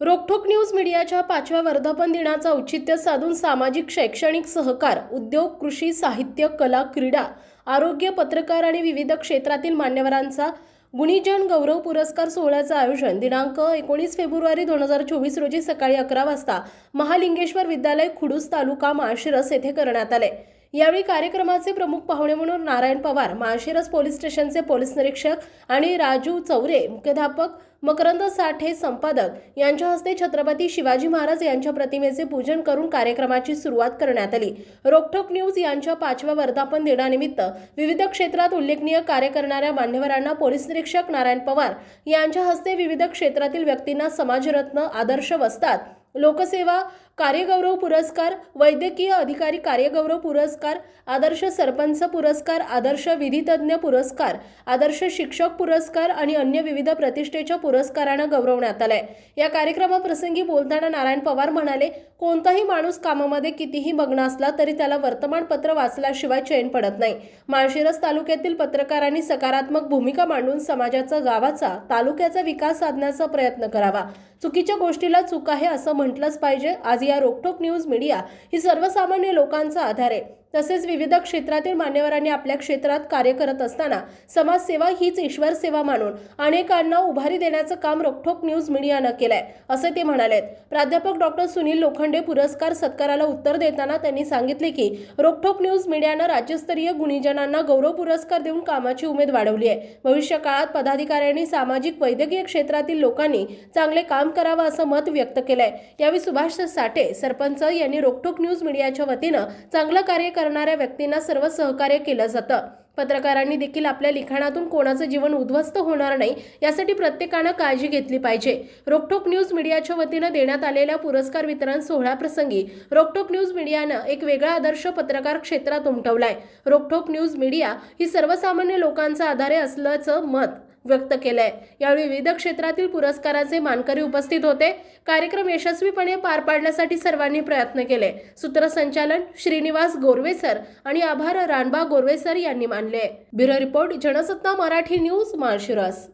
रोखोक news मीडियाच्या 5व्या वर्धापन दिनाचा औचित्य साधून सामाजिक शैक्षणिक सहकार, उद्योग, कृषी, साहित्य, कला, क्रीडा, आरोग्य, पत्रकार आणि विविध क्षेत्रातील मान्यवरांचा गुणीजन गौरव पुरस्कार सोहळ्याचं आयोजन दिनांक 19 फेब्रुवारी 2024 रोजी सकाळी 11 वाजता महालिंगेश्वर विद्यालय, खुडूस, तालुका माळशिरस येथे करण्यात आले। यावेळी कार्यक्रमाचे प्रमुख पाहुणे म्हणून नारायण पवार, माळशिरस पोलीस स्टेशनचे पोलीस निरीक्षक आणि राजू चौरे मुख्याध्यापक, मकरंद साठे संपादक यांच्या हस्ते छत्रपती शिवाजी महाराज यांच्या प्रतिमेचे पूजन करून कार्यक्रमाची सुरुवात करण्यात आली। रोखोक न्यूज यांच्या 5व्या वर्धापन दिनानिमित्त विविध क्षेत्रात उल्लेखनीय कार्य करणाऱ्या मान्यवरांना पोलीस निरीक्षक नारायण पवार यांच्या हस्ते विविध क्षेत्रातील व्यक्तींना समाजरत्न, आदर्श वस्ताद, लोकसेवा कार्यगौरव पुरस्कार, वैद्यकीय अधिकारी कार्यगौरव पुरस्कार, आदर्श सरपंच पुरस्कार, आदर्श विधितज्ञ पुरस्कार, आदर्श शिक्षक पुरस्कार आणि अन्य विविध प्रतिष्ठेच्या पुरस्कारांना गौरवण्यात आले। या कार्यक्रमाप्रसंगी बोलताना नारायण पवार म्हणाले, कोणताही माणूस कामामध्ये कितीही मग्न असला तरी त्याला वर्तमानपत्र वाचल्याशिवाय चैन पडत नाही। माळशिरस तालुक्यातील पत्रकारांनी सकारात्मक भूमिका मांडून समाजाचा, गावाचा, तालुक्याचा विकास साधण्याचा प्रयत्न करावा। चुकीच्या गोष्टीला चूक आहे असं म्हटलंच पाहिजे। आज या रोखोक न्यूज मीडिया ही सर्वसामान्य लोकांचा आधार आहे। तसेच विविध क्षेत्रातील मान्यवरांनी आपल्या क्षेत्रात कार्य करत असताना समाजसेवा हीच ईश्वर सेवा मानून अनेकांना उभारी देण्याचं काम रोखोक न्यूज मीडियानं केलंय असं ते म्हणाले। प्राध्यापक डॉक्टर सुनील लोखंडे पुरस्कार सत्काराला उत्तर देताना त्यांनी सांगितले की रोखोक न्यूज मीडियानं राज्यस्तरीय गुणीजनांना गौरव पुरस्कार देऊन कामाची उमेद वाढवली आहे। भविष्य काळात पदाधिकाऱ्यांनी, सामाजिक, वैद्यकीय क्षेत्रातील लोकांनी चांगले काम करावं असं मत व्यक्त केलंय। यावेळी सुभाष साठे सरपंच यांनी रोखोक न्यूज मीडियाच्या वतीनं चांगलं कार्य करणाऱ्या व्यक्तींना सर्व सहकार्य केलं जातं। पत्रकारांनी देखील आपल्या लिखाणातून कोणाचं जीवन उद्ध्वस्त होणार नाही यासाठी प्रत्येकानं काळजी घेतली पाहिजे। रोखोक न्यूज मीडियाच्या वतीनं देण्यात आलेल्या पुरस्कार वितरण सोहळ्याप्रसंगी रोखोक न्यूज मीडियानं एक वेगळा आदर्श पत्रकार क्षेत्रात उमटवलाय। रोखोक न्यूज मीडिया ही सर्वसामान्य लोकांचा आधार असल्याचं मत व्यक्त केलंय। यावेळी विविध क्षेत्रातील पुरस्काराचे मानकरी उपस्थित होते। कार्यक्रम यशस्वीपणे पार पाडण्यासाठी सर्वांनी प्रयत्न केले। सूत्रसंचालन श्रीनिवास गोरवे सर आणि आभार राणबा गोरवे सर यांनी मानले। Bureau report, Jansatta Marathi news, Malshiras.